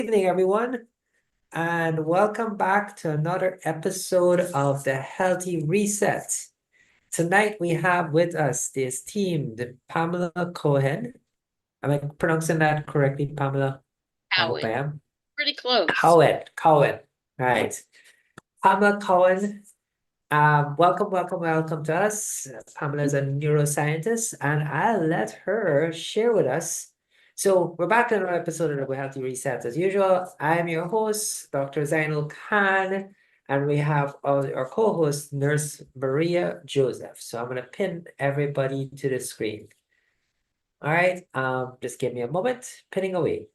Evening, everyone, and welcome back to another episode of the Healthy Reset. Tonight we have with us this team, the Pamela Cohen. Am I pronouncing that correctly, Pamela? I hope I Cowan. am. Pretty close. Cohen. Right. Pamela Cohen, welcome to us. Pamela is a neuroscientist, and I'll let her share with us. So we're back in our episode of the Healthy Reset as usual. I'm your host, Dr. Zainul Khan, and we have our co-host, Nurse Maria Joseph. So I'm going to pin everybody to the screen. All right, just give me a moment, pinning away.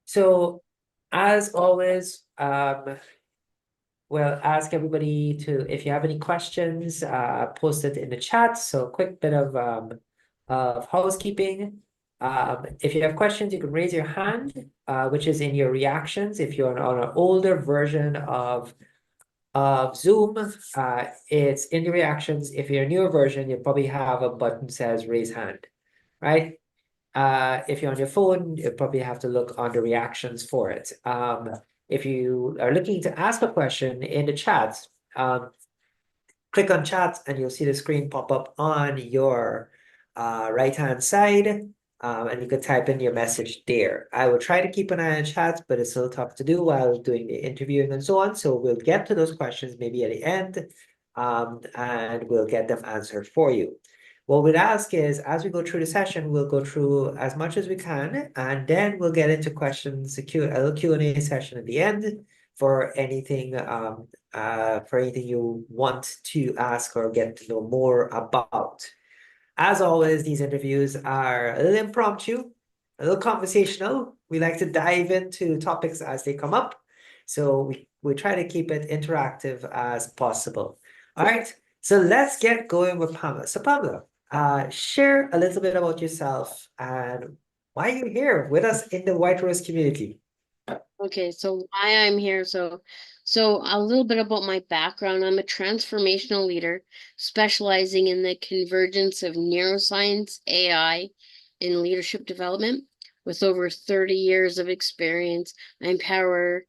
So as always, we'll ask everybody to, if you have any questions, post it in the chat. So a quick bit of housekeeping. If you have questions, you can raise your hand, which is in your reactions. If you're on an older version of Zoom, it's in the reactions. If you're a newer version, you probably have a button that says raise hand, right? If you're on your phone, you probably have to look on the reactions for it. If you are looking to ask a question in the chat, click on chat and you'll see the screen pop up on your right-hand side. And you can type in your message there. I will try to keep an eye on chat, but it's a little tough to do while doing the interviewing and so on. So we'll get to those questions maybe at the end, and we'll get them answered for you. What we'd ask is, as we go through the session, we'll go through as much as we can, and then we'll get into questions, a little Q&A session at the end for anything you want to ask or get to know more about. As always, these interviews are a little impromptu, a little conversational. We like to dive into topics as they come up. So we try to keep it interactive as possible. All right, so let's get going with Pamela. So Pamela, share a little bit about yourself and why you're here with us in the White Rose community. Okay, so why I'm here. So a little bit about my background. I'm a transformational leader specializing in the convergence of neuroscience, AI, and leadership development. With over 30 years of experience, I empower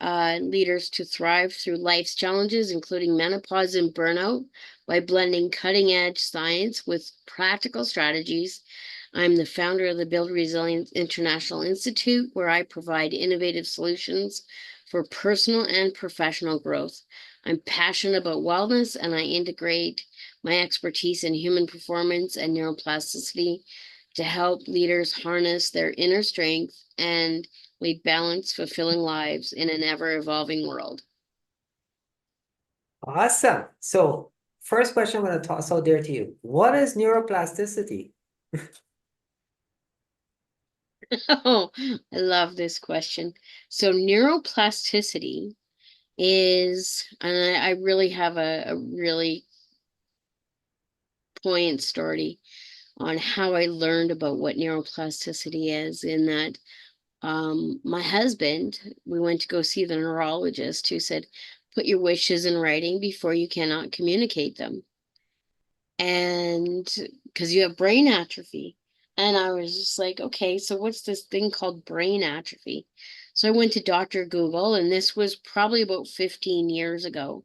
leaders to thrive through life's challenges, including menopause and burnout, by blending cutting edge science with practical strategies. I'm the founder of the Build Resilience International Institute, where I provide innovative solutions for personal and professional growth. I'm passionate about wellness, and I integrate my expertise in human performance and neuroplasticity to help leaders harness their inner strength and lead balanced, fulfilling lives in an ever-evolving world. Awesome. So first question I'm going to toss out there to you. What is neuroplasticity? Oh, I love this question. So neuroplasticity is, and I really have a really poignant story on how I learned about what neuroplasticity is, in that my husband, we went to go see the neurologist, who said, put your wishes in writing before you cannot communicate them. And because you have brain atrophy. And I was just like, okay, so what's this thing called brain atrophy? So I went to Dr. Google, and this was probably about 15 years ago.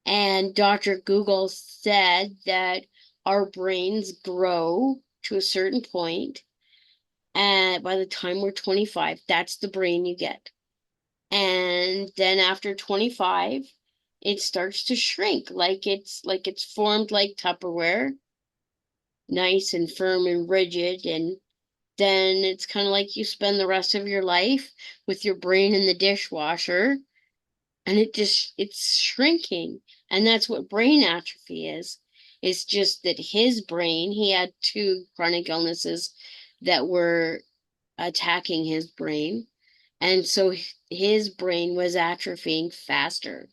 And Dr. Google said that our brains grow to a certain point, and by the time we're 25, that's the brain you get. And then after 25, it starts to shrink, like it's formed like Tupperware, nice and firm and rigid. And then it's kind of like you spend the rest of your life with your brain in the dishwasher, and it's shrinking. And that's what brain atrophy is. It's just that his brain, he had two chronic illnesses that were attacking his brain. And so his brain was atrophying faster.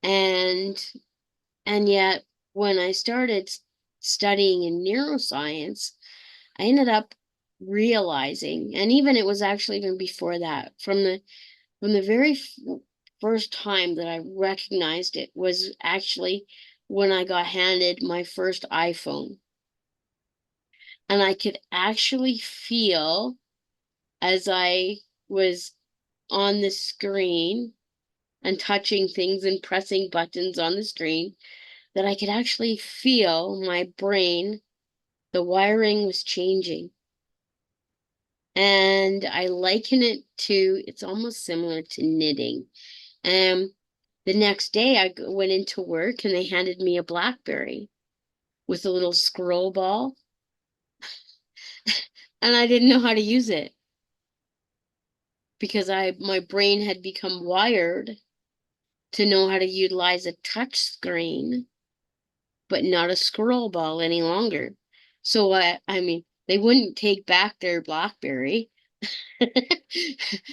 And yet when I started studying in neuroscience, I ended up realizing, and even it was actually even before that, from the very first time that I recognized it was actually when I got handed my first iPhone. And I could actually feel as I was on the screen and touching things and pressing buttons on the screen, that I could actually feel my brain, the wiring was changing. And I liken it to, it's almost similar to knitting. The next day I went into work and they handed me a BlackBerry with a little scroll ball, and I didn't know how to use it because my brain had become wired to know how to utilize a touch screen, but not a scroll ball any longer. So I mean, they wouldn't take back their BlackBerry.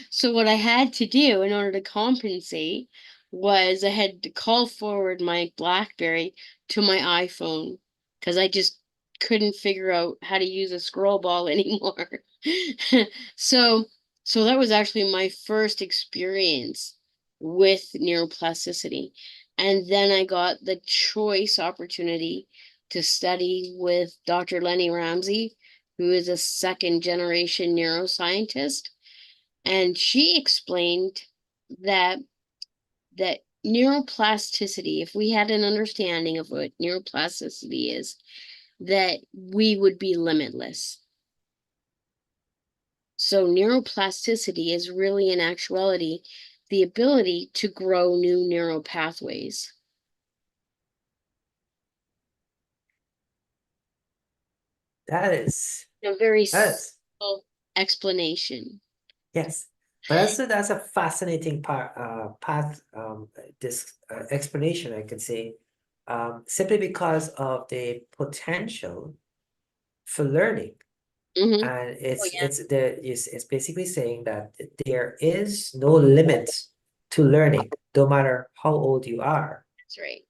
So what I had to do in order to compensate was I had to call forward my BlackBerry to my iPhone because I just couldn't figure out how to use a scroll ball anymore. So so that was actually my first experience with neuroplasticity. And then I got the choice opportunity to study with Dr. Lenny Ramsey, who is a second generation neuroscientist. And she explained that that neuroplasticity, if we had an understanding of what neuroplasticity is, that we would be limitless. So neuroplasticity is really in actuality the ability to grow new neural pathways. That is, A very that is, simple explanation. yes. But that's a fascinating path, this explanation, I could say, simply because of the potential for learning. Mm-hmm. And Oh yeah, it's basically saying that there is no limit to learning, no matter how old you are. that's right.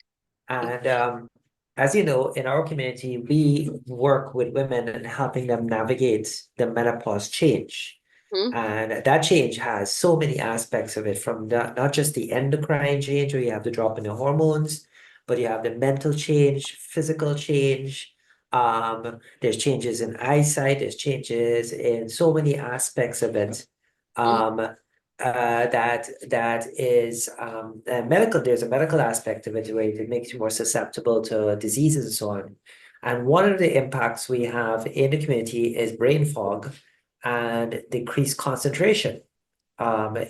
And as you know, in our community, we work with women and helping them navigate the menopause change. Mm-hmm. And that change has so many aspects of it, from not just the endocrine change where you have the drop in the hormones, but you have the mental change, physical change. There's changes in eyesight, there's changes in so many aspects of it. That is medical. There's a medical aspect of it where it makes you more susceptible to diseases and so on. And one of the impacts we have in the community is brain fog and decreased concentration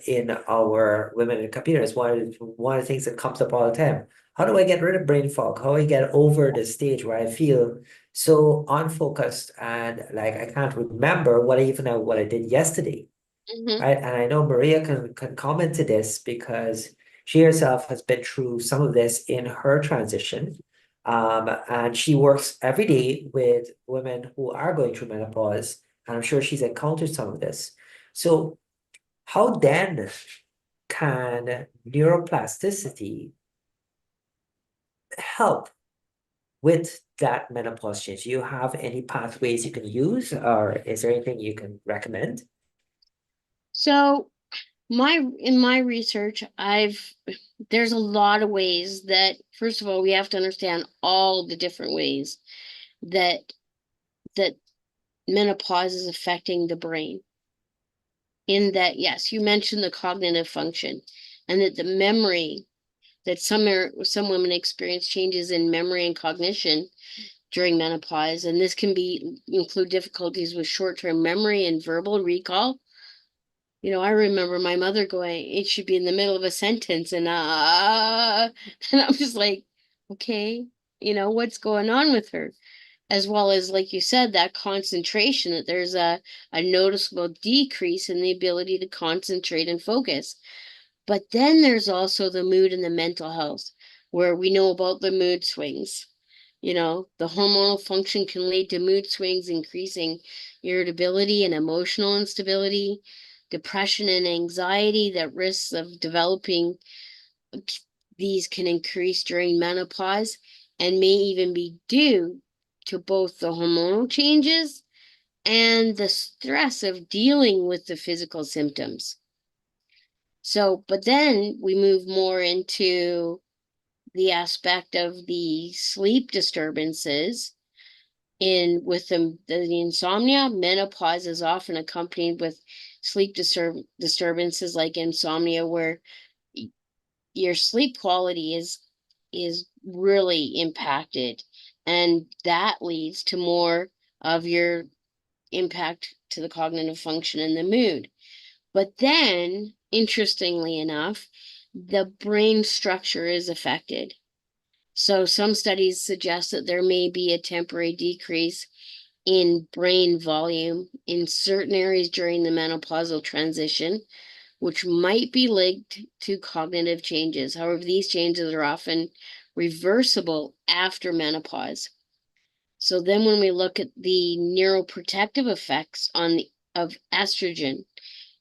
in our women in computers. One of the things that comes up all the time. How do I get rid of brain fog? How do I get over the stage where I feel so unfocused and like I can't remember what I did yesterday? Mm-hmm. Right. And I know Maria can comment to this because she herself has been through some of this in her transition. And she works every day with women who are going through menopause, and I'm sure she's encountered some of this. So how then can neuroplasticity help with that menopause change? Do you have any pathways you can use, or is there anything you can recommend? So in my research, there's a lot of ways that, first of all, we have to understand all the different ways that that menopause is affecting the brain. In that, yes, you mentioned the cognitive function, and that the memory, that some women experience changes in memory and cognition during menopause, and this can include difficulties with short-term memory and verbal recall. I remember my mother going, it should be in the middle of a sentence, and and I was like, okay, what's going on with her? As well as, like you said, that concentration, that there's a noticeable decrease in the ability to concentrate and focus. But then there's also the mood and the mental health, where we know about the mood swings. The hormonal function can lead to mood swings, increasing irritability and emotional instability, depression and anxiety, that risks of developing these can increase during menopause and may even be due to both the hormonal changes and the stress of dealing with the physical symptoms. So, but then we move more into the aspect of the sleep disturbances. With the insomnia, menopause is often accompanied with sleep disturbances like insomnia, where your sleep quality is really impacted, and that leads to more of your impact to the cognitive function and the mood. But then, interestingly enough, the brain structure is affected. So some studies suggest that there may be a temporary decrease in brain volume in certain areas during the menopausal transition, which might be linked to cognitive changes. However, these changes are often reversible after menopause. So then when we look at the neuroprotective effects of estrogen,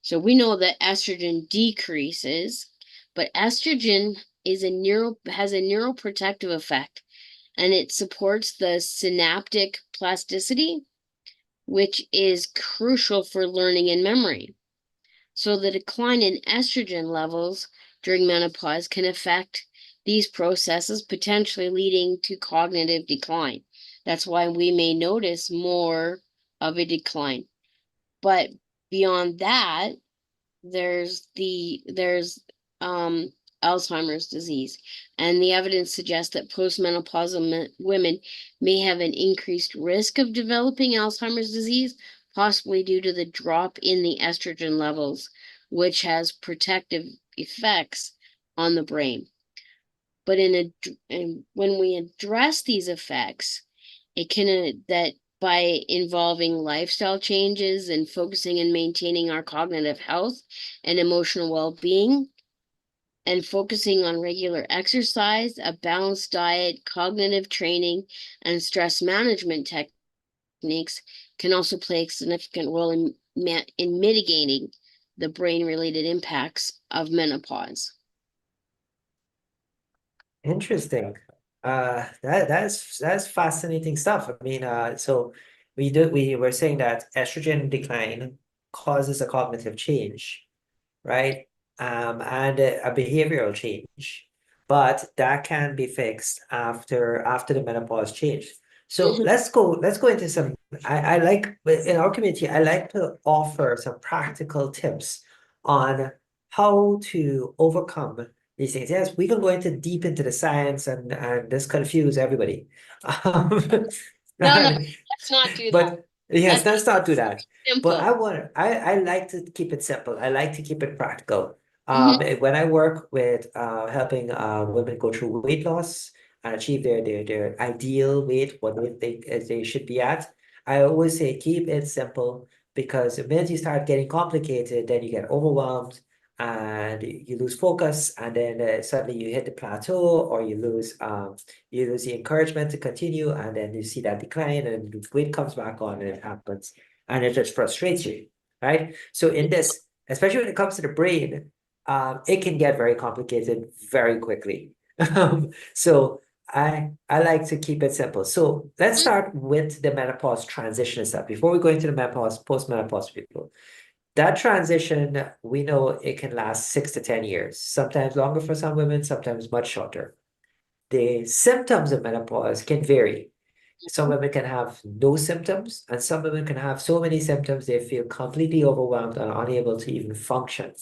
so we know that estrogen decreases, but estrogen has a neuroprotective effect, and it supports the synaptic plasticity, which is crucial for learning and memory. So the decline in estrogen levels during menopause can affect these processes, potentially leading to cognitive decline. That's why we may notice more of a decline. But beyond that, there's Alzheimer's disease, and the evidence suggests that postmenopausal women may have an increased risk of developing Alzheimer's disease, possibly due to the drop in the estrogen levels, which has protective effects on the brain. But when we address these effects, it can that by involving lifestyle changes and focusing and maintaining our cognitive health and emotional well-being, and focusing on regular exercise, a balanced diet, cognitive training, and stress management techniques can also play a significant role in mitigating the brain-related impacts of menopause. Interesting. That's fascinating stuff. I mean, so we were saying that estrogen decline causes a cognitive change, right? And a behavioral change, but that can be fixed after the menopause change. So Mhm. let's go into some. I like in our community. I like to offer some practical tips on how to overcome these things. Yes, we can go into deep into the science and this confuse everybody. Um, No, no, and- let's not do that. but yes, Let's let's not do that. But simple. I like to keep it simple. I like to keep it practical. Mhm. When I work with helping women go through weight loss and achieve their ideal weight, what they should be at, I always say keep it simple because the minute you start getting complicated, then you get overwhelmed and you lose focus, and then suddenly you hit the plateau, or you lose the encouragement to continue, and then you see that decline, and the weight comes back on, and it happens, and it just frustrates you, right? So in this, especially when it comes to the brain, it can get very complicated very quickly. So I like to keep it simple. So let's start with the menopause transition stuff before we go into the menopause, post-menopause people. That transition, we know it can last 6 to 10 years, sometimes longer for some women, sometimes much shorter. The symptoms of menopause can vary. Some women can have no symptoms, and some women can have so many symptoms they feel completely overwhelmed and unable to even function.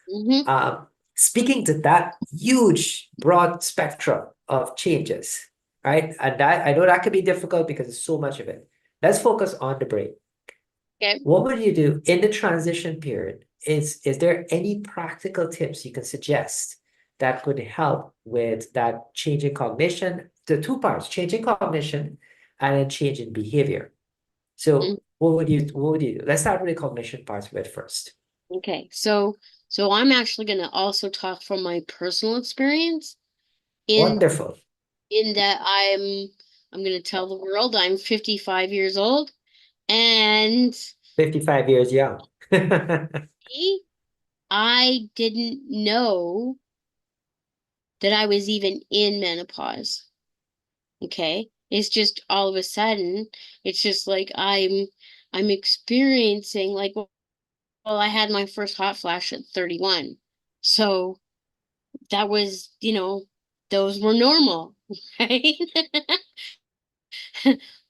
Mhm. Um, Speaking to that huge, broad spectrum of changes, right? And that I know that can be difficult because there's so much of it. Let's focus on the brain. Okay. What would you do in the transition period? Is there any practical tips you can suggest that could help with that change in cognition? The two parts, change in cognition and then change in behavior. Mhm. So what would you do? Let's start with the cognition part of it first. Okay. So I'm actually going to also talk from my personal experience in Wonderful. in that I'm going to tell the world I'm 55 years old, and 55 years young. I didn't know that I was even in menopause. Okay? It's just all of a sudden, it's just like I'm experiencing like, well, I had my first hot flash at 31. So that was, those were normal, right?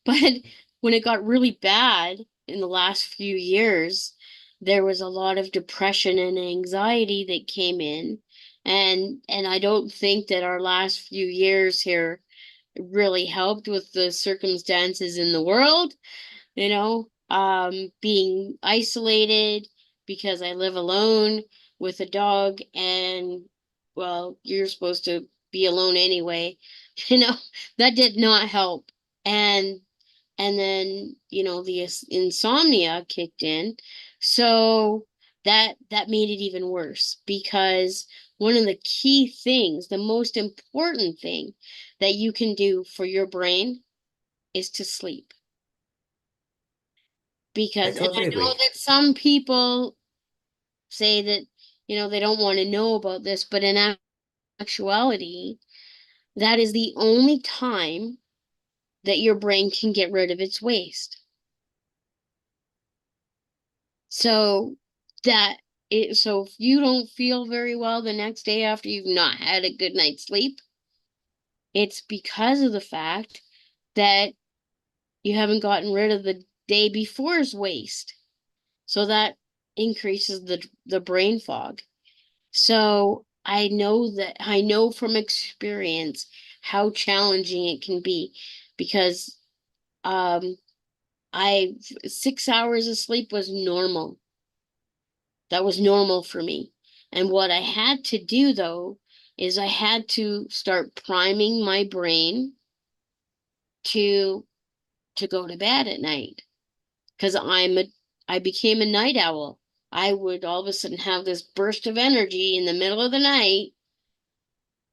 But when it got really bad in the last few years, there was a lot of depression and anxiety that came in. And I don't think that our last few years here really helped with the circumstances in the world, being isolated because I live alone with a dog, and well, you're supposed to be alone anyway, you know, that did not help. And and then, the insomnia kicked in. So that made it even worse, because one of the key things, the most important thing that you can do for your brain is to sleep. I Because, and I totally know agree. that some people say that, they don't want to know about this, but in actuality, that is the only time that your brain can get rid of its waste. So so if you don't feel very well the next day after you've not had a good night's sleep, it's because of the fact that you haven't gotten rid of the day before's waste. So that increases the brain fog. So I know from experience how challenging it can be, because um I 6 hours of sleep was normal. That was normal for me. And what I had to do, though, is I had to start priming my brain to go to bed at night, because I became a night owl. I would all of a sudden have this burst of energy in the middle of the night,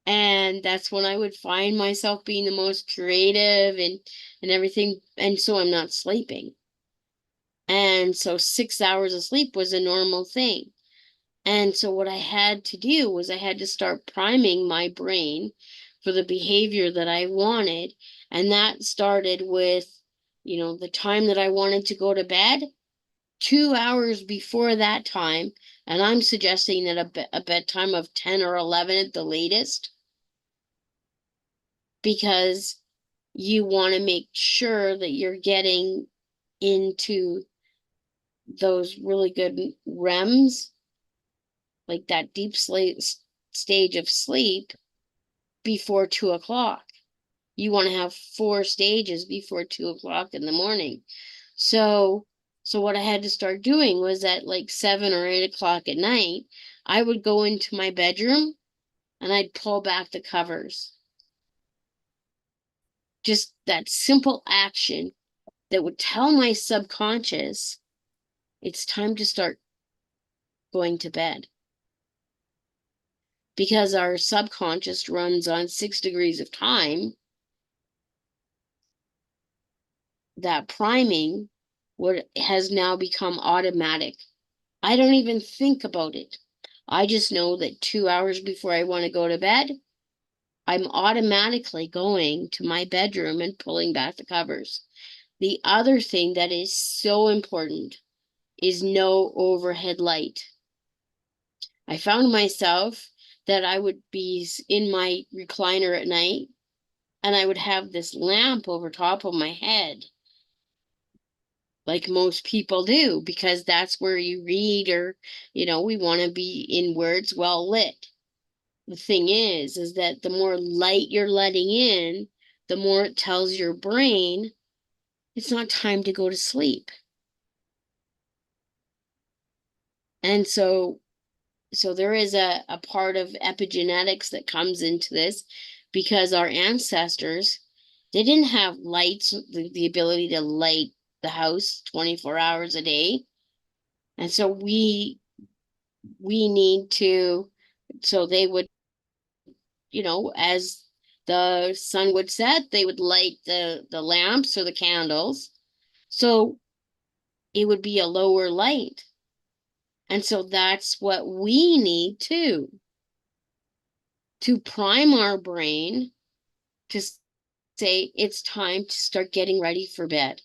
and that's when I would find myself being the most creative and everything, and so I'm not sleeping. And so 6 hours of sleep was a normal thing. And so what I had to do was I had to start priming my brain for the behavior that I wanted. And that started with, the time that I wanted to go to bed, 2 hours before that time. And I'm suggesting that a bedtime of 10 or 11 at the latest, because you want to make sure that you're getting into those really good REMs, like that deep sleep stage of sleep, before 2 o'clock. You want to have 4 stages before 2 o'clock in the morning. So, so what I had to start doing was at like 7 or 8 o'clock at night, I would go into my bedroom and I'd pull back the covers. Just that simple action that would tell my subconscious it's time to start going to bed. Because our subconscious runs on 6 degrees of time, that priming what has now become automatic. I don't even think about it. I just know that 2 hours before I want to go to bed, I'm automatically going to my bedroom and pulling back the covers. The other thing that is so important is no overhead light. I found myself that I would be in my recliner at night and I would have this lamp over top of my head, like most people do, because that's where you read, or, we want to be in where it's well lit. The thing is that the more light you're letting in, the more it tells your brain it's not time to go to sleep. And so there is a part of epigenetics that comes into this, because our ancestors, they didn't have lights, the ability to light the house 24 hours a day. And so we need to, so they would, as the sun would set, they would light the lamps or the candles. So it would be a lower light. And so that's what we need to prime our brain to say it's time to start getting ready for bed.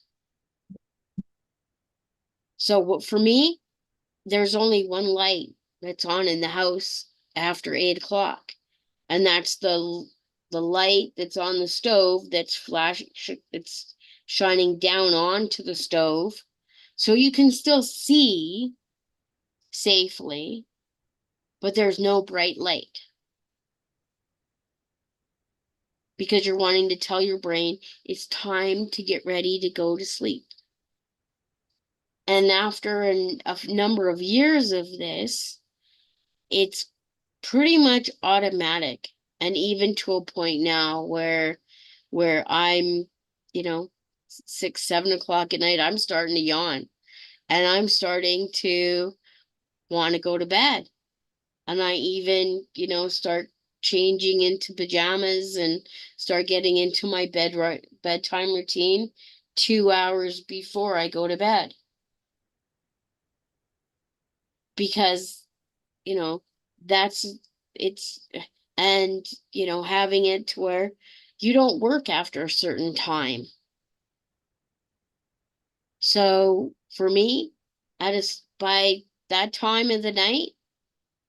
So for me, there's only one light that's on in the house after 8 o'clock, and that's the light that's on the stove that's flashing, it's shining down onto the stove, so you can still see safely, but there's no bright light because you're wanting to tell your brain it's time to get ready to go to sleep. And after a number of years of this, it's pretty much automatic. And even to a point now where I'm, 6, 7 o'clock at night, I'm starting to yawn and I'm starting to want to go to bed. And I even, start changing into pajamas and start getting into my bedtime routine 2 hours before I go to bed. Because, you know, that's it's and having it to where you don't work after a certain time. So for me, by that time of the night,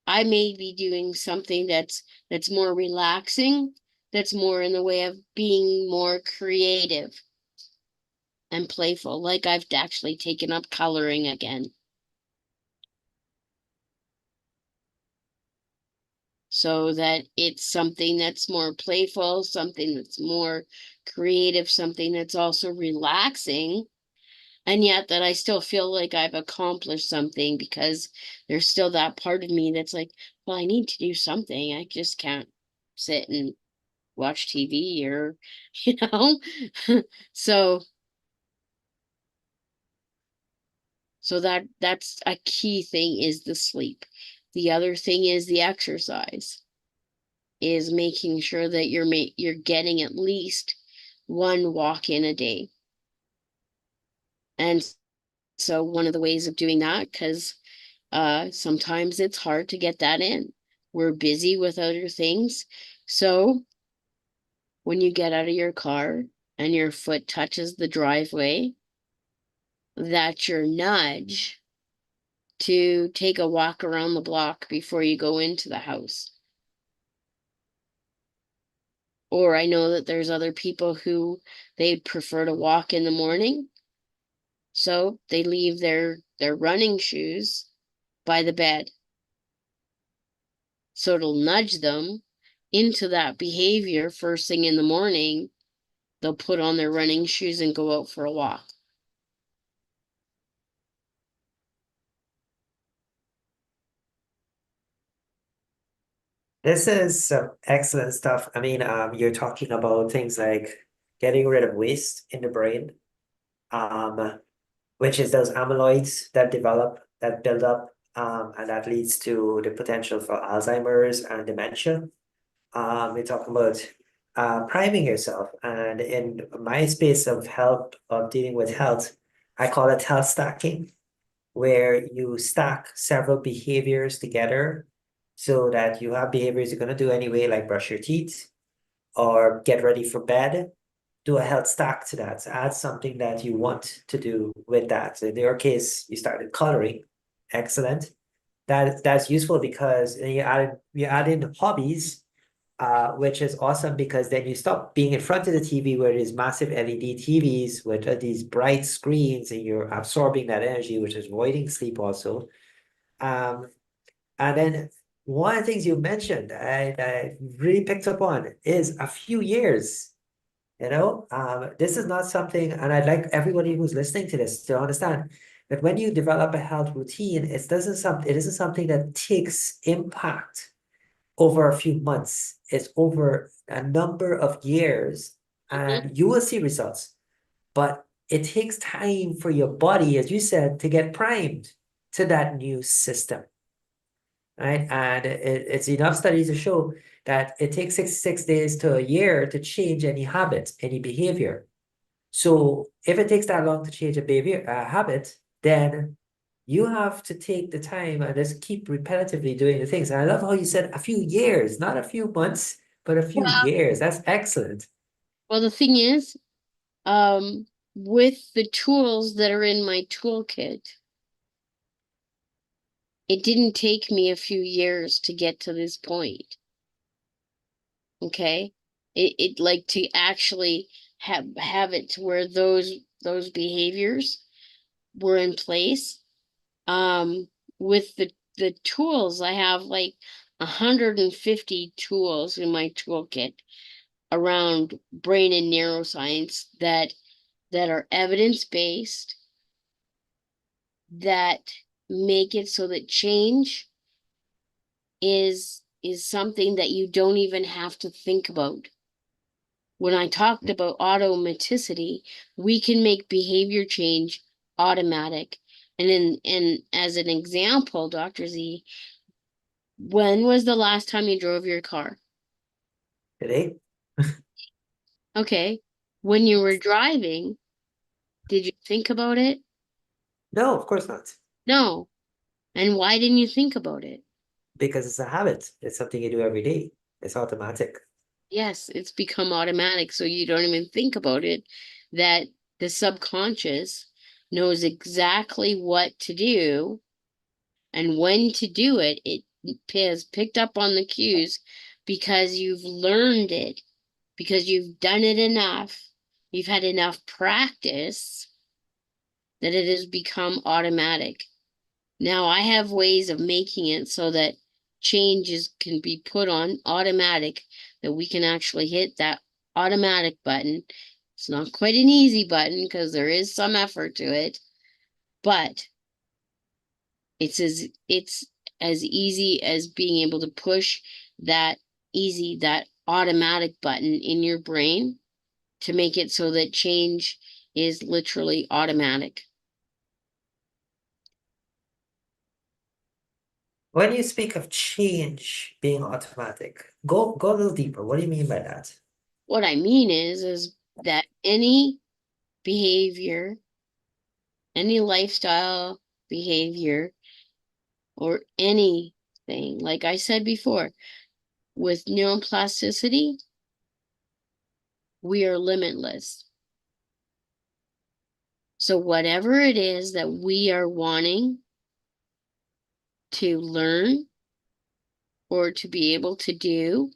I may be doing something that's more relaxing, that's more in the way of being more creative and playful, like I've actually taken up coloring again. So that it's something that's more playful, something that's more creative, something that's also relaxing, and yet that I still feel like I've accomplished something because there's still that part of me that's like, well, I need to do something. I just can't sit and watch TV or, you know. So that's a key thing is the sleep. The other thing is the exercise, is making sure that you're getting at least one walk in a day. And so one of the ways of doing that, because sometimes it's hard to get that in. We're busy with other things. So when you get out of your car and your foot touches the driveway, that's your nudge to take a walk around the block before you go into the house. Or I know that there's other people who they prefer to walk in the morning. So they leave their running shoes by the bed. So it'll nudge them into that behavior first thing in the morning. They'll put on their running shoes and go out for a walk. This is some excellent stuff. I mean, you're talking about things like getting rid of waste in the brain, um, which is those amyloids that develop, that build up, and that leads to the potential for Alzheimer's and dementia. We're talking about priming yourself. And in my space of health, of dealing with health, I call it health stacking, where you stack several behaviors together so that you have behaviors you're going to do anyway, like brush your teeth or get ready for bed. Do a health stack to that. So add something that you want to do with that. So in your case, you started coloring. Excellent. That's useful because you add in hobbies, which is awesome because then you stop being in front of the TV where there's massive LED TVs with these bright screens and you're absorbing that energy, which is voiding sleep also. Um, and then one of the things you mentioned I really picked up on is a few years. This is not something, and I'd like everybody who's listening to this to understand that when you develop a health routine, it isn't something that takes impact over a few months. It's over a number of years, Mhm. and you will see results. But it takes time for your body, as you said, to get primed to that new system, right? And it's enough studies to show that it takes 6 days to a year to change any habit, any behavior. So if it takes that long to change a behavior, a habit, then you have to take the time and just keep repetitively doing the things. And I love how you said a few years, not a few months, but a few Well, years. That's excellent. well, the thing is, um, with the tools that are in my toolkit, it didn't take me a few years to get to this point. Okay. It like to actually have it to where those behaviors were in place. Um, with the tools, I have like 150 tools in my toolkit around brain and neuroscience that are evidence-based, that make it so that change is something that you don't even have to think about. When I talked about automaticity, we can make behavior change automatic. And as an example, Dr. Z, when was the last time you drove your car? Today? Okay. When you were driving, did you think about it? No, of course not. No. And why didn't you think about it? Because it's a habit. It's something you do every day. It's automatic. Yes, it's become automatic, so you don't even think about it, that the subconscious knows exactly what to do and when to do it. It has picked up on the cues because you've learned it, because you've done it enough, you've had enough practice that it has become automatic. Now I have ways of making it so that changes can be put on automatic, that we can actually hit that automatic button. It's not quite an easy button because there is some effort to it, but it's as easy as being able to push that automatic button in your brain to make it so that change is literally automatic. When you speak of change being automatic, go a little deeper. What do you mean by that? What I mean is that any behavior, any lifestyle behavior, or anything, like I said before, with neuroplasticity, we are limitless. So whatever it is that we are wanting to learn or to be able to do,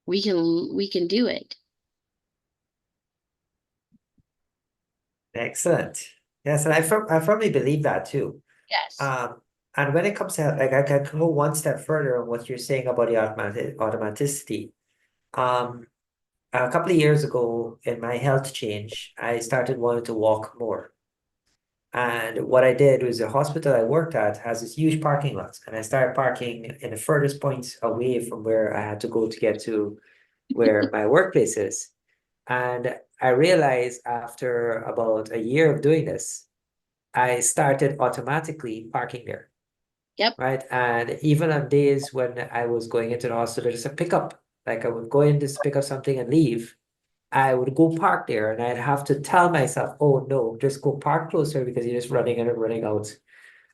we can do it. Excellent. Yes, and I firmly believe that too. Yes. And when it comes to like I can go one step further on what you're saying about the automaticity. Um, a couple of years ago in my health change, I started wanting to walk more. And what I did was the hospital I worked at has this huge parking lot, and I started parking in the furthest points away from where I had to go to get to where my workplace is. And I realized after about a year of doing this, I started automatically parking there, Yep. right? And even on days when I was going into the hospital, just a pickup, like I would go in just pick up something and leave, I would go park there and I'd have to tell myself, oh no, just go park closer because you're just running in and running out.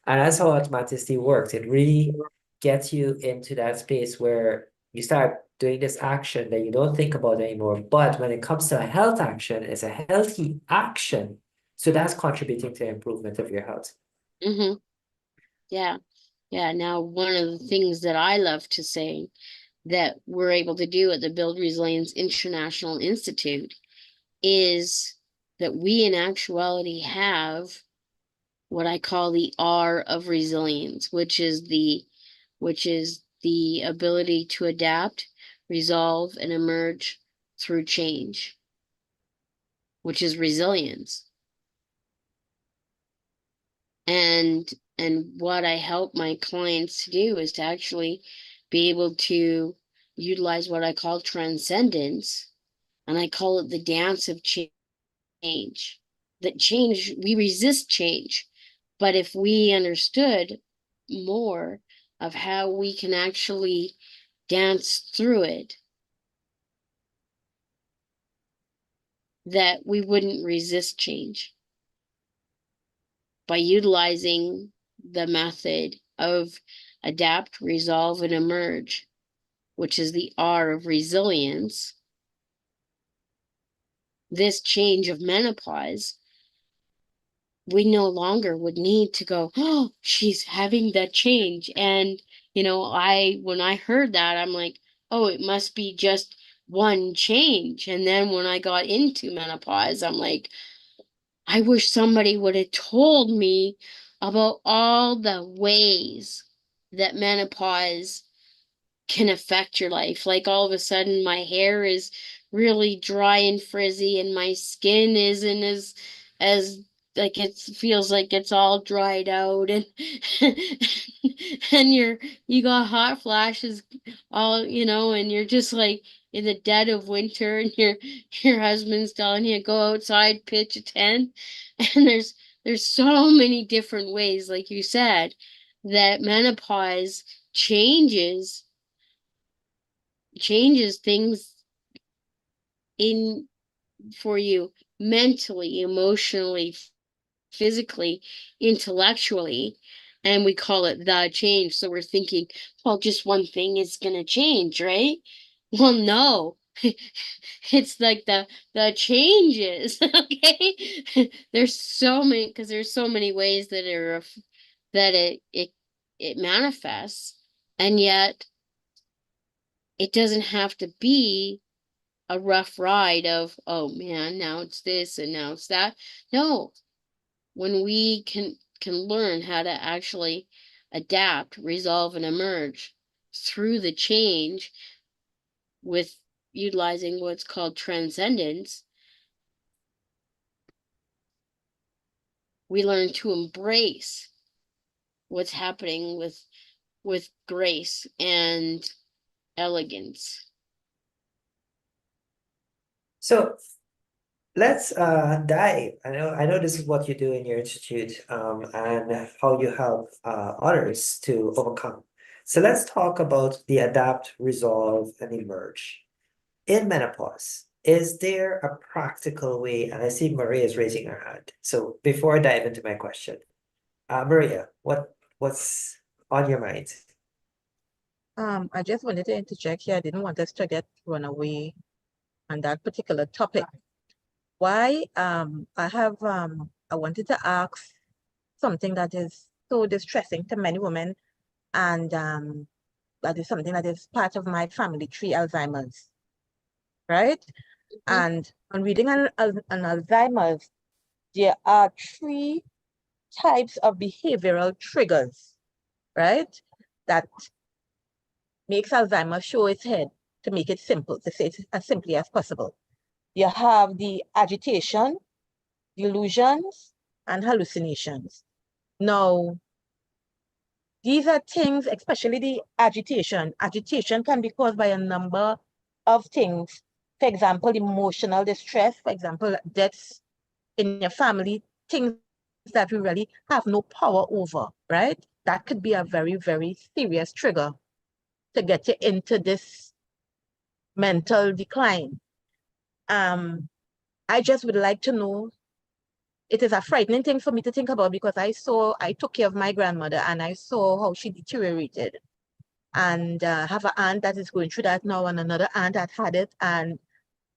And that's how automaticity works. It really gets you into that space where you start doing this action that you don't think about anymore. But when it comes to a health action, it's a healthy action. So that's contributing to improvement of your health. Mm-hmm. Yeah. Yeah. Now, one of the things that I love to say that we're able to do at the Build Resilience International Institute is that we in actuality have what I call the R of resilience, which is the ability to adapt, resolve, and emerge through change, which is resilience. And what I help my clients to do is to actually be able to utilize what I call transcendence, and I call it the dance of change. That change, we resist change. But if we understood more of how we can actually dance through it, that we wouldn't resist change by utilizing the method of adapt, resolve, and emerge, which is the R of resilience. This change of menopause, we no longer would need to go, oh, she's having that change. And, when I heard that, I'm like, oh, it must be just one change. And then when I got into menopause, I'm like, I wish somebody would have told me about all the ways that menopause can affect your life. Like all of a sudden my hair is really dry and frizzy and my skin isn't as like it feels like it's all dried out and and you got hot flashes all, and you're just like in the dead of winter and your husband's telling you go outside, pitch a tent. And there's so many different ways, like you said, that menopause changes things in for you mentally, emotionally, physically, intellectually, and we call it the change. So we're thinking, well, just one thing is going to change, right? Well, no. It's like the changes, okay? There's so many, because there's so many ways that it manifests, and yet it doesn't have to be a rough ride of, oh man, now it's this and now it's that. No, when we can learn how to actually adapt, resolve, and emerge through the change with utilizing what's called transcendence, we learn to embrace what's happening with grace and elegance. So let's dive. I know this is what you do in your institute, and how you help others to overcome. So let's talk about the adapt, resolve, and emerge. In menopause, is there a practical way? And I see Maria is raising her hand. So before I dive into my question, Maria, what's on your mind? I just wanted to interject here. I didn't want us to get run away on that particular topic. Why? I wanted to ask something that is so distressing to many women, and that is something that is part of my family tree, Alzheimer's, right? Mhm. And on reading on Alzheimer's, there are three types of behavioral triggers, right? That makes Alzheimer's show its head, to make it simple, to say it as simply as possible. You have the agitation, delusions, and hallucinations. Now, these are things, especially the agitation. Agitation can be caused by a number of things. For example, emotional distress, for example, deaths in your family, things that we really have no power over, right? That could be a very, very serious trigger to get you into this mental decline. Um, I just would like to know, it is a frightening thing for me to think about, because I took care of my grandmother and I saw how she deteriorated. And have an aunt that is going through that now and another aunt that had it. And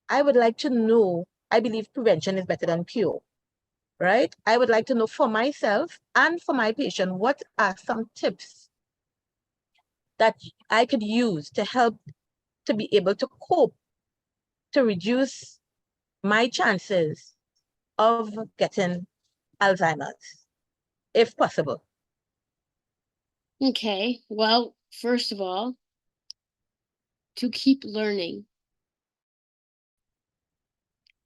I would like to know, I believe prevention is better than cure, right? I would like to know for myself and for my patient, what are some tips that I could use to help to be able to cope, to reduce my chances of getting Alzheimer's, if possible. Okay, well, first of all, to keep learning.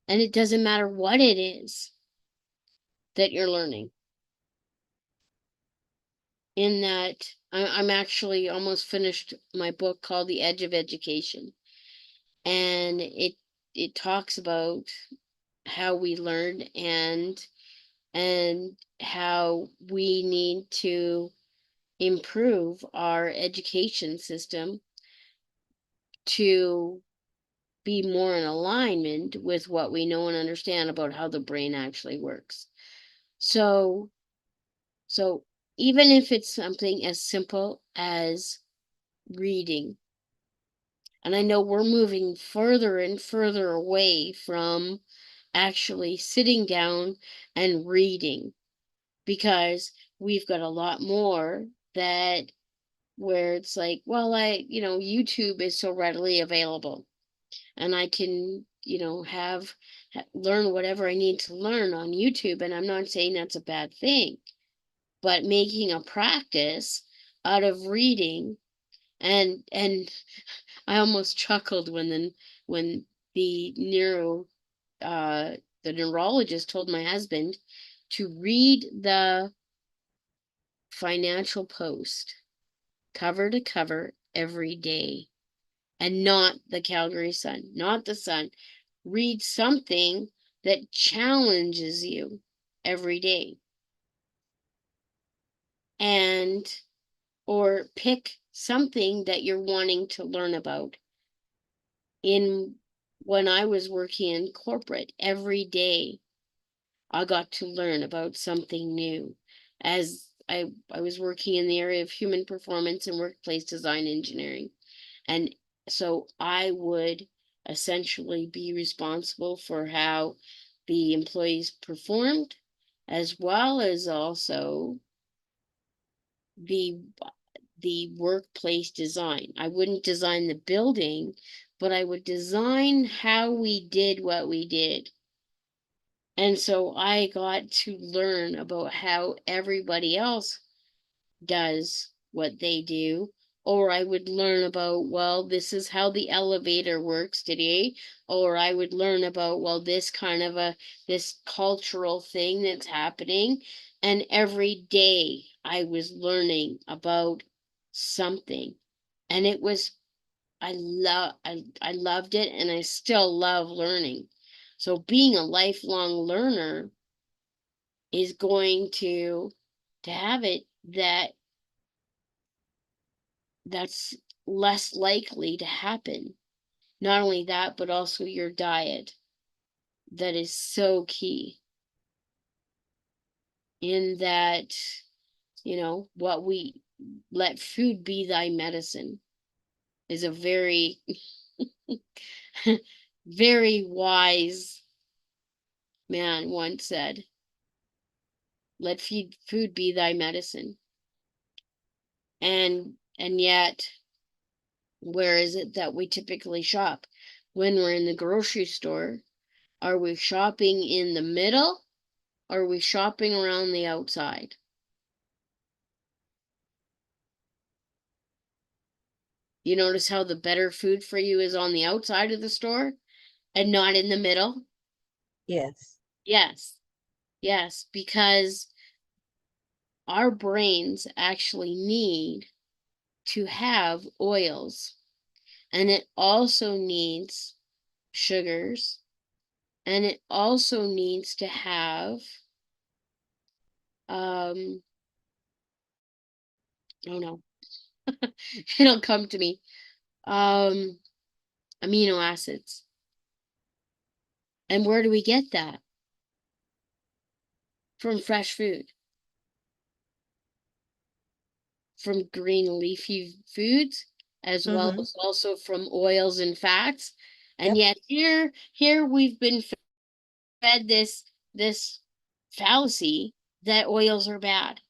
And it doesn't matter what it is that you're learning. In that, I'm actually almost finished my book called The Edge of Education. And it talks about how we learn and how we need to improve our education system to be more in alignment with what we know and understand about how the brain actually works. So even if it's something as simple as reading, and I know we're moving further and further away from actually sitting down and reading, because we've got a lot more that where it's like, well, YouTube is so readily available and I can, learn whatever I need to learn on YouTube. And I'm not saying that's a bad thing. but making a practice out of reading. And I almost chuckled when the neurologist told my husband to read the Financial Post cover to cover every day, and not the Calgary Sun, not the Sun. Read something that challenges you every day. And or pick something that you're wanting to learn about. When I was working in corporate, every day I got to learn about something new, as I was working in the area of human performance and workplace design engineering. And so I would essentially be responsible for how the employees performed, as well as also the workplace design. I wouldn't design the building, but I would design how we did what we did. And so I got to learn about how everybody else does what they do. Or I would learn about, well, this is how the elevator works today. Or I would learn about, well, this kind of this cultural thing that's happening. And every day I was learning about something. And it was, I loved it, and I still love learning. So being a lifelong learner is going to have it that's less likely to happen. Not only that, but also your diet. That is so key, in that, what we let food be thy medicine is a very, very wise man once said. Let food be thy medicine. And yet, where is it that we typically shop? When we're in the grocery store, are we shopping in the middle? Or are we shopping around the outside? You notice how the better food for you is on the outside of the store and not in the middle? Yes. Yes. Yes, because our brains actually need to have oils, and it also needs sugars, and it also needs to have oh no, it'll come to me. Amino acids. And where do we get that? From fresh food, from green leafy foods, as well Mm-hmm. as also from oils and fats. And Yep. yet here we've been fed this fallacy that oils are bad.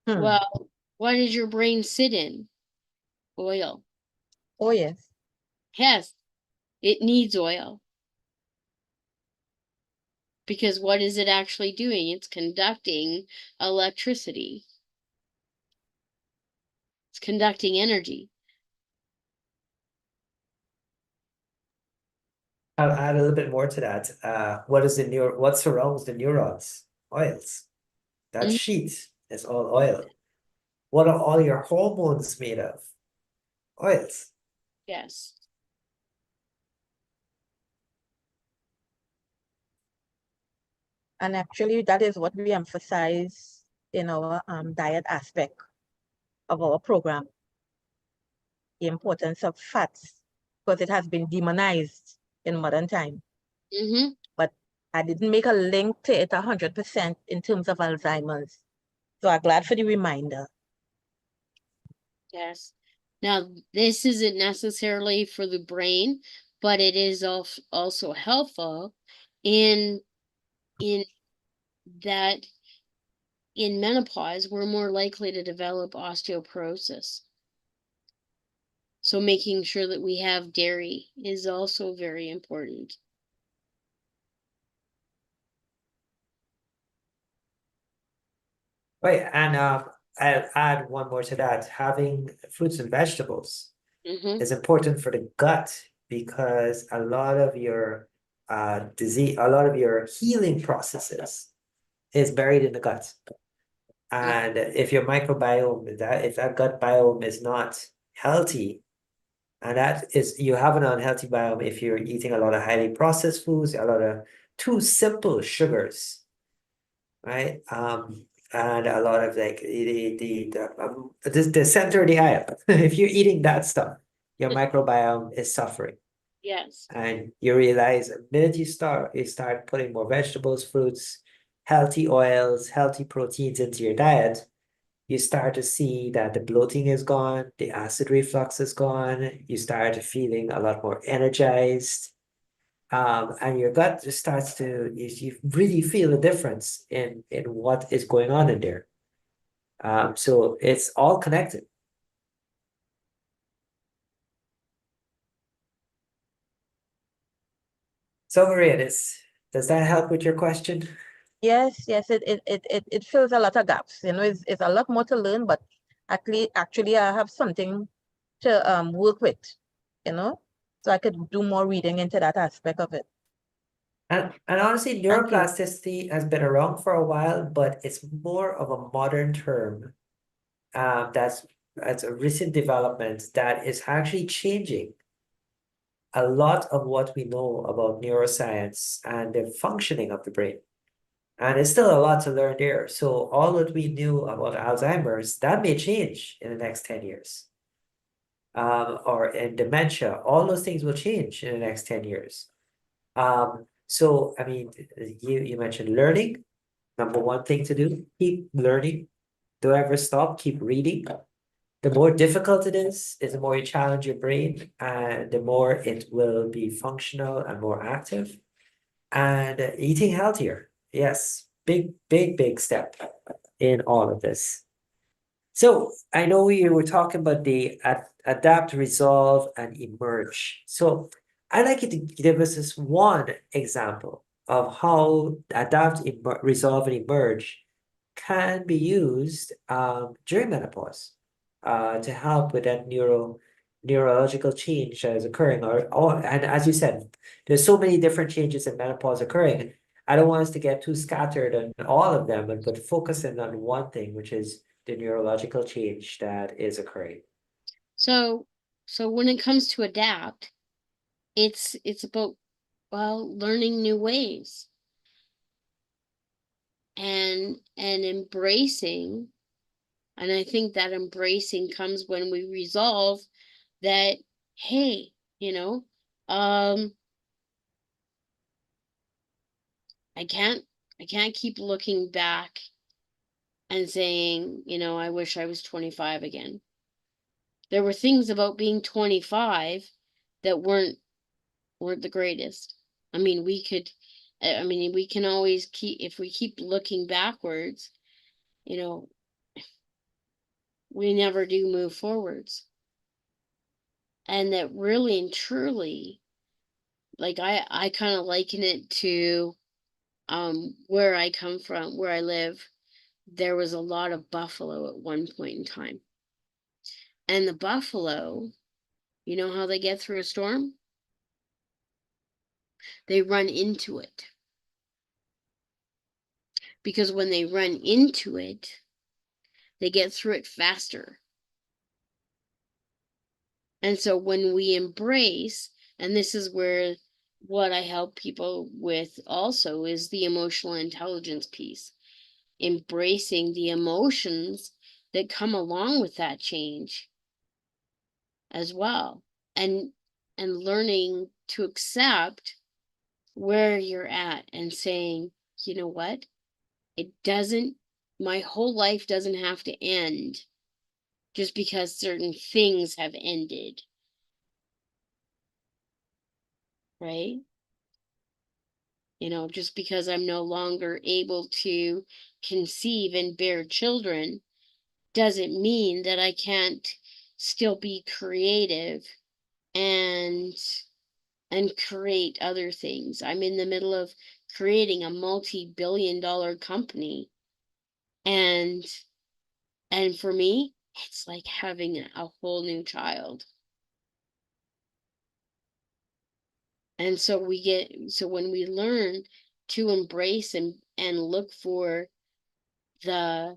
Hmm. Well, what does your brain sit in? Oil. Oh, yes. Yes, it needs oil. Because what is it actually doing? It's conducting electricity. It's conducting energy. I'll add a little bit more to that. What surrounds the neurons? Oils. That Mhm. sheet is all oil. What are all your hormones made of? Oils. Yes. And actually, that is what we emphasize in our diet aspect of our program, the importance of fats, because it has been demonized in modern time. Mm-hmm. But I didn't make a link to it 100% in terms of Alzheimer's. So I'm glad for the reminder. Yes. Now, this isn't necessarily for the brain, but it is also helpful in in that in menopause, we're more likely to develop osteoporosis. So making sure that we have dairy is also very important. Right, and I'll add one more to that. Having fruits and vegetables Mm-hmm. is important for the gut because a lot of your a lot of your healing processes is buried in the gut. And if your microbiome, if that gut biome is not healthy, and that is, you have an unhealthy biome if you're eating a lot of highly processed foods, a lot of too simple sugars, right? And a lot of like the center of the aisle. If you're eating that stuff, your microbiome is suffering. Yes. And you realize the minute you start putting more vegetables, fruits, healthy oils, healthy proteins into your diet, you start to see that the bloating is gone, the acid reflux is gone, you start feeling a lot more energized. And your gut just starts to, you really feel a difference in what is going on in there. So it's all connected. So Maria, does that help with your question? Yes, yes, it fills a lot of gaps. You know, it's a lot more to learn, but actually I have something to work with, you know, so I could do more reading into that aspect of it. And honestly, Thank you. neuroplasticity has been around for a while, but it's more of a modern term. That's a recent development that is actually changing a lot of what we know about neuroscience and the functioning of the brain. And it's still a lot to learn there. So all that we knew about Alzheimer's, that may change in the next 10 years. Or in dementia, all those things will change in the next 10 years. So I mean, you mentioned learning. Number one thing to do, keep learning. Don't ever stop, keep reading. The more difficult it is the more you challenge your brain, and the more it will be functional and more active. And eating healthier. Yes, big step in all of this. So I know we were talking about the adapt, resolve, and emerge. So I'd like you to give us this one example of how adapt, resolve, and emerge can be used during menopause to help with that neurological change that is occurring. And as you said, there's so many different changes in menopause occurring. I don't want us to get too scattered on all of them, but focusing on one thing, which is the neurological change that is occurring. So when it comes to adapt, it's about, well, learning new ways and embracing. And I think that embracing comes when we resolve that, hey, you know, I can't keep looking back and saying, I wish I was 25 again. There were things about being 25 that weren't the greatest. I mean, we can always if we keep looking backwards, we never do move forwards. And that really and truly, like I kind of liken it to where I come from, where I live. There was a lot of buffalo at one point in time. And the buffalo, you know how they get through a storm? They run into it. Because when they run into it, they get through it faster. And so when we embrace, and this is where what I help people with also is the emotional intelligence piece, embracing the emotions that come along with that change as well, and learning to accept where you're at and saying, you know what, my whole life doesn't have to end just because certain things have ended, right? Just because I'm no longer able to conceive and bear children doesn't mean that I can't still be creative and create other things. I'm in the middle of creating a multi-billion-dollar company, And for me, it's like having a whole new child. And so when we learn to embrace and look for the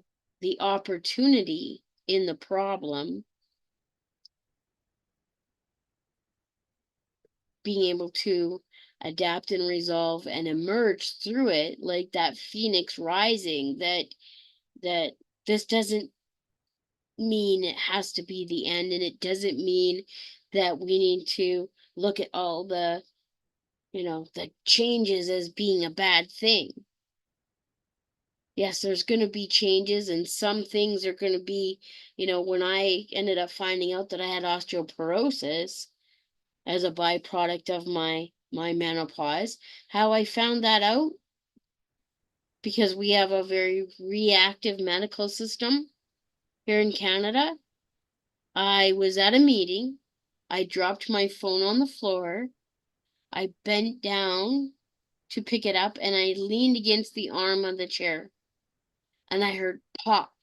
opportunity in the problem, being able to adapt and resolve and emerge through it like that phoenix rising, that this doesn't mean it has to be the end, and it doesn't mean that we need to look at all the the changes as being a bad thing. Yes, there's going to be changes, and some things are going to be, when I ended up finding out that I had osteoporosis as a byproduct of my menopause, how I found that out, because we have a very reactive medical system here in Canada. I was at a meeting. I dropped my phone on the floor. I bent down to pick it up, and I leaned against the arm of the chair, and I heard pop.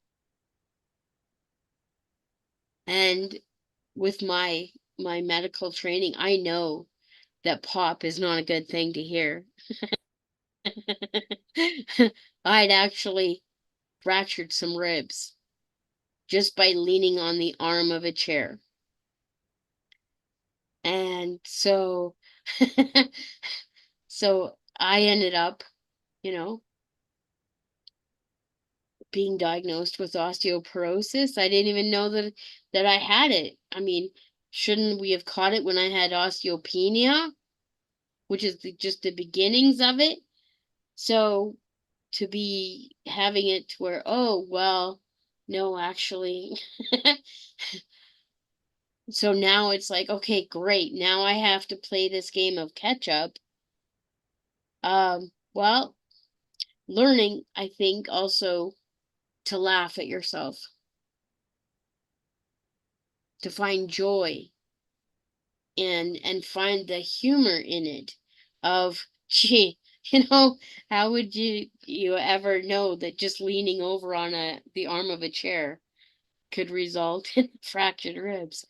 And with my medical training, I know that pop is not a good thing to hear. I'd actually fractured some ribs just by leaning on the arm of a chair. And so so I ended up, being diagnosed with osteoporosis. I didn't even know that I had it. I mean, shouldn't we have caught it when I had osteopenia, which is just the beginnings of it? So to be having it to where, oh, well, no, actually. So now it's like, okay, great. Now I have to play this game of catch up. Well, learning, I think, also to laugh at yourself, to find joy, and find the humor in it of, gee, how would you ever know that just leaning over on the arm of a chair could result in fractured ribs?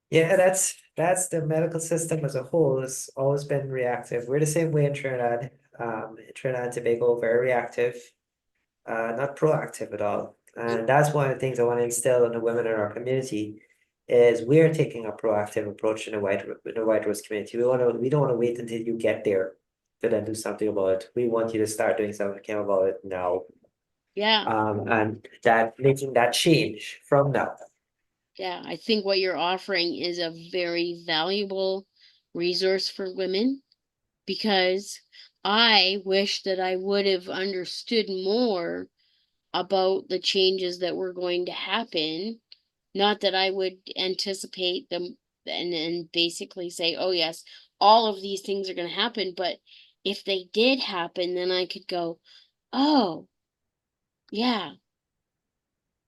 Yeah, that's the medical system as a whole has always been reactive. We're the same way in Trinidad. In Trinidad and Tobago, very reactive, not proactive at all. And that's one of the things I want to instill in the women in our community is we're taking a proactive approach in the white rose community. We don't want to wait until you get there to then do something about it. We want you to start doing something about it now. Yeah, And that making that change from now. yeah. I think what you're offering is a very valuable resource for women, because I wish that I would have understood more about the changes that were going to happen. Not that I would anticipate them and basically say, oh, yes, all of these things are going to happen. But if they did happen, then I could go, oh, yeah,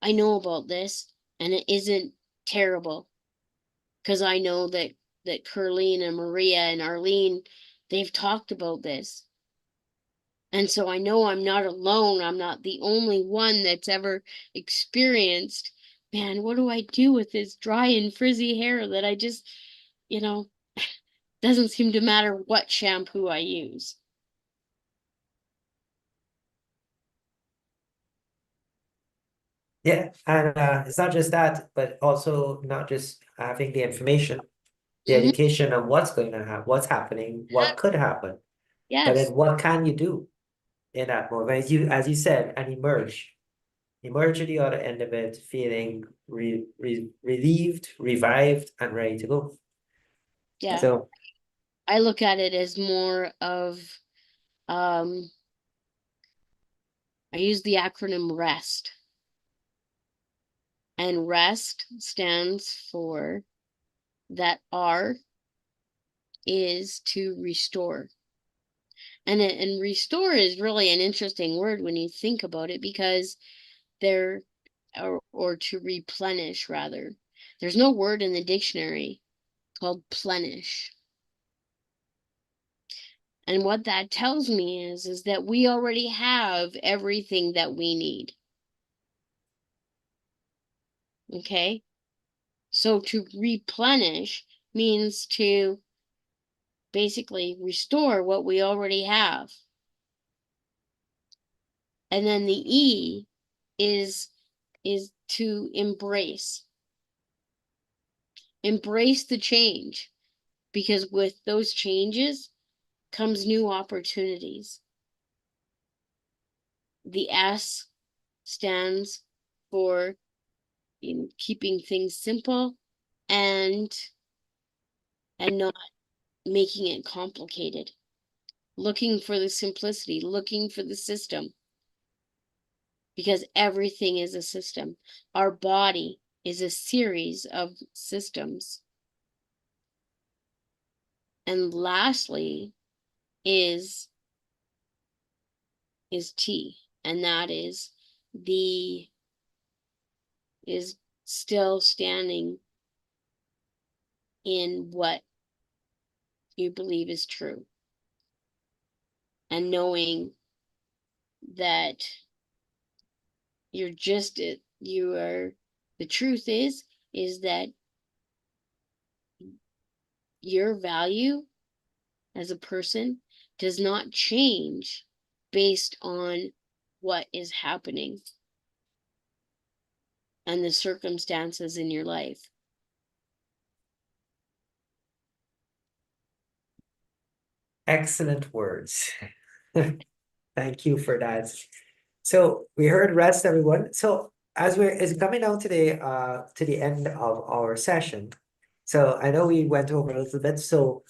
I know about this, and it isn't terrible, because I know that Curleen and Maria and Arlene, they've talked about this. And so I know I'm not alone. I'm not the only one that's ever experienced, man, what do I do with this dry and frizzy hair that I just, doesn't seem to matter what shampoo I use. Yeah, and it's not just that, but also not just having the information, the Mhm. education on what's going to happen, what's happening, what could happen, but Yes. then what can you do in that moment? As you said, and emerge at the other end of it, feeling relieved, revived, and ready to go. Yeah. So I look at it as more of, I use the acronym REST. And REST stands for, that R is to restore. And restore is really an interesting word when you think about it, because there, or to replenish rather. There's no word in the dictionary called plenish. And what that tells me is that we already have everything that we need. Okay? So to replenish means to basically restore what we already have. And then the E is to embrace. Embrace the change, because with those changes comes new opportunities. The S stands for in keeping things simple and not making it complicated. Looking for the simplicity, looking for the system. Because everything is a system. Our body is a series of systems. And lastly is T, and that is still standing in what you believe is true, and knowing that the truth is that your value as a person does not change based on what is happening and the circumstances in your life. Excellent words. Thank you for that. So we heard rest, everyone. So as it's coming down to the end of our session. So I know we went over a little bit. So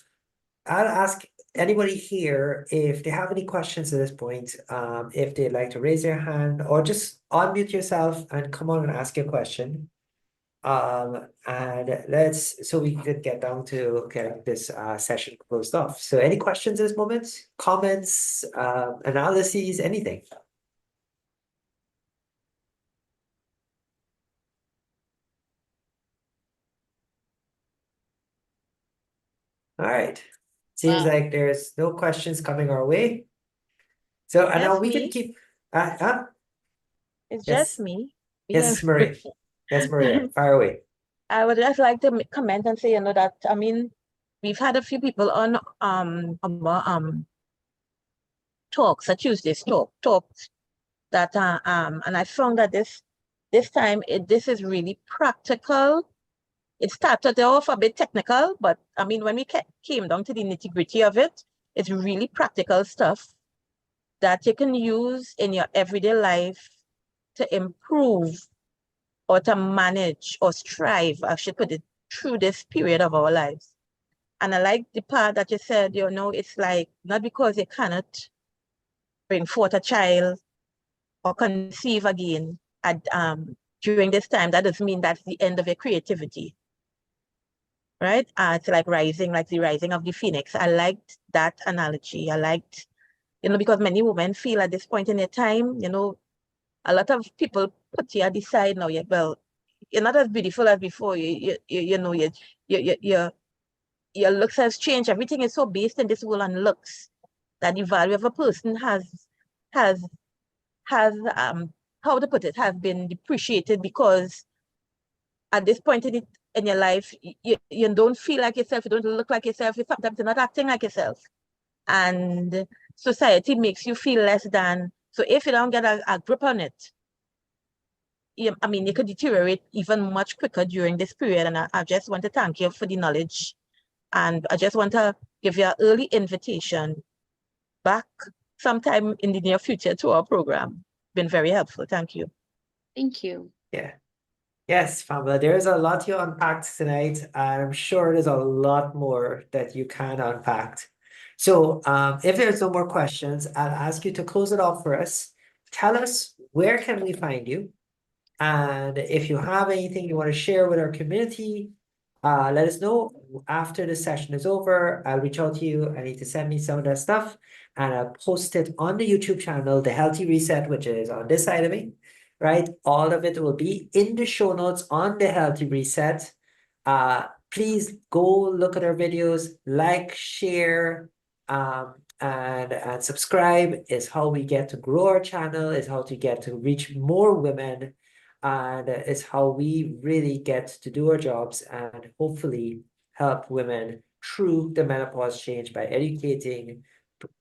I'll ask anybody here if they have any questions at this point, if they'd like to raise their hand or just unmute yourself and come on and ask your question. And so we could get down to getting this session closed off. So any questions at this moment? Comments, analyses, anything? All right. Seems Wow. like there's no questions coming our way. So and now Just we can me? keep It's yes. just me. Yes, Maria. Yes, Maria. Fire away. I would just like to comment and say, that I mean, we've had a few people on talks, Tuesday's talks that and I found that this time this is really practical. It started off a bit technical, but I mean, when we came down to the nitty-gritty of it, it's really practical stuff that you can use in your everyday life to improve or to manage or strive, I should put it, through this period of our lives. And I like the part that you said, it's like not because you cannot bring forth a child or conceive again during this time, that doesn't mean that's the end of your creativity. Right? It's like the rising of the phoenix. I liked that analogy. I liked, because many women feel at this point in their time, a lot of people put you at the side now. Well, you're not as beautiful as before. Your looks has changed. Everything is so based in this world on looks that the value of a person has how to put it, has been depreciated, because at this point in your life, you don't feel like yourself, you don't look like yourself, sometimes you're not acting like yourself. And society makes you feel less than. So if you don't get a grip on it, you could deteriorate even much quicker during this period. And I just want to thank you for the knowledge. And I just want to give you an early invitation back sometime in the near future to our program. Been very helpful. Thank you. Thank you. Yeah. Yes, Pamela, there's a lot you unpacked tonight, and I'm sure there's a lot more that you can unpack. So if there's no more questions, I'll ask you to close it off for us. Tell us, where can we find you? And if you have anything you want to share with our community, let us know. After the session is over, I'll reach out to you. I need to send me some of that stuff, and I'll post it on the YouTube channel, The Healthy Reset, which is on this side of me, right? All of it will be in the show notes on The Healthy Reset. Please go look at our videos, like, share, and subscribe is how we get to grow our channel, is how to get to reach more women, and is how we really get to do our jobs and hopefully help women through the menopause change by educating,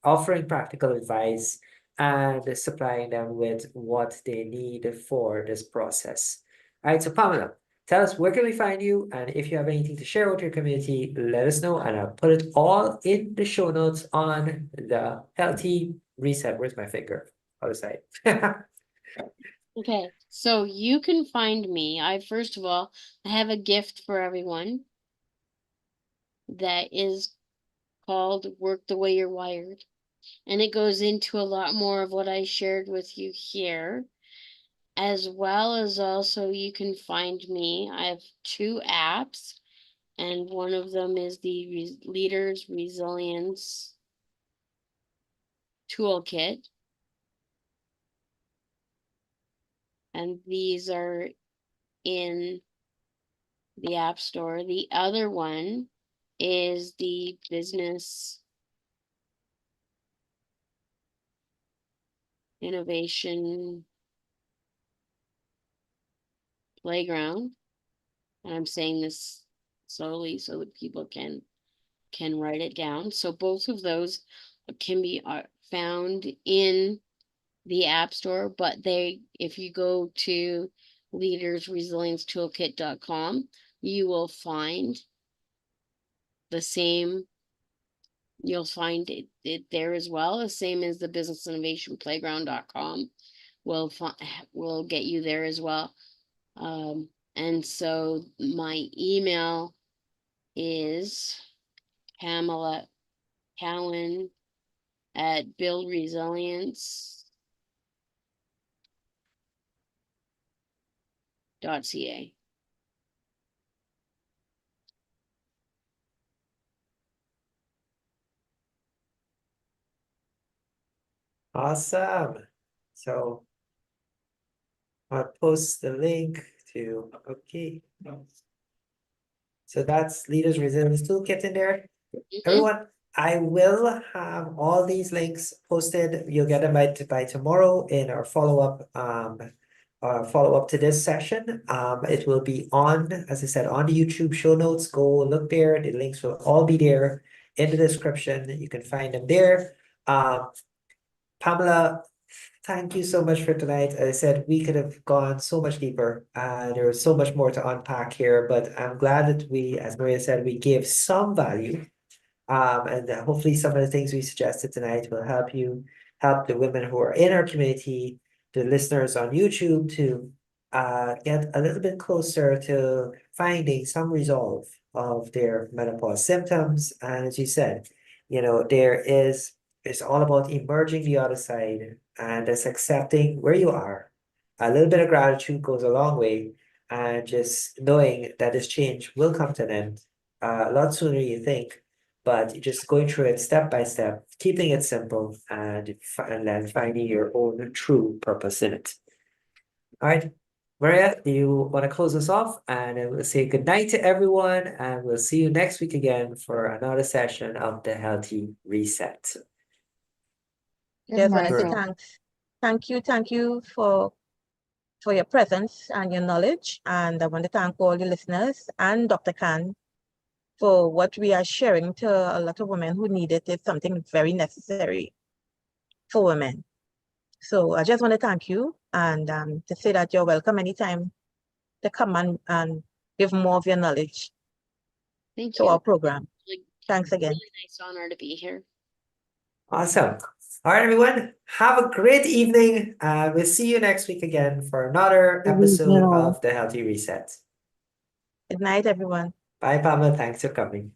offering practical advice, and supplying them with what they need for this process. All right, so Pamela, tell us where can we find you, and if you have anything to share with your community, let us know, and I'll put it all in the show notes on the Healthy Reset. Where's my finger? Other side. Okay, so you can find me. First of all, I have a gift for everyone that is called Work the Way You're Wired. And it goes into a lot more of what I shared with you here, as well as also you can find me. I have 2 apps, and one of them is the Leaders Resilience Toolkit. And these are in the App Store. The other one is the Business Innovation Playground. And I'm saying this slowly so that people can write it down. So both of those can be found in the App Store, but if you go to leadersresilience-toolkit.com, you will find the same. You'll find it there as well, the same as the businessinnovationplayground.com will get you there as well. And so my email is Pamela Cowan at buildresilience.ca. Awesome. So I'll post the link to, okay. So that's Leaders Resilience Toolkit in there. Everyone, I will have all these links posted. You'll get them by tomorrow in our follow-up to this session. It will be on, as I said, on the YouTube show notes. Go look there. The links will all be there in the description. You can find them there. Pamela, thank you so much for tonight. As I said, we could have gone so much deeper. There was so much more to unpack here, but I'm glad that we, as Maria said, we gave some value. And hopefully some of the things we suggested tonight will help help the women who are in our community, the listeners on YouTube, to get a little bit closer to finding some resolve of their menopause symptoms. And as you said, it's all about emerging the other side and just accepting where you are. A little bit of gratitude goes a long way, and just knowing that this change will come to an end a lot sooner than you think. But just going through it step by step, keeping it simple, and then finding your own true purpose in it. All right, Maria, do you want to close us off? And then we'll say good night to everyone, and we'll see you next week again for another session of the Healthy Reset. Just want to say Sure. thank you for your presence and your knowledge. And I want to thank all the listeners and Dr. Khan for what we are sharing to a lot of women who need it. It's something very necessary for women. So I just want to thank you and to say that you're welcome anytime to come and give more of your knowledge Thank to you. our program. Thanks again. Really nice honor to be here. Awesome. All right, everyone. Have a great evening. We'll see you next week again for another episode of the Healthy Reset. Good night, everyone. Bye, Pamela. Thanks for coming.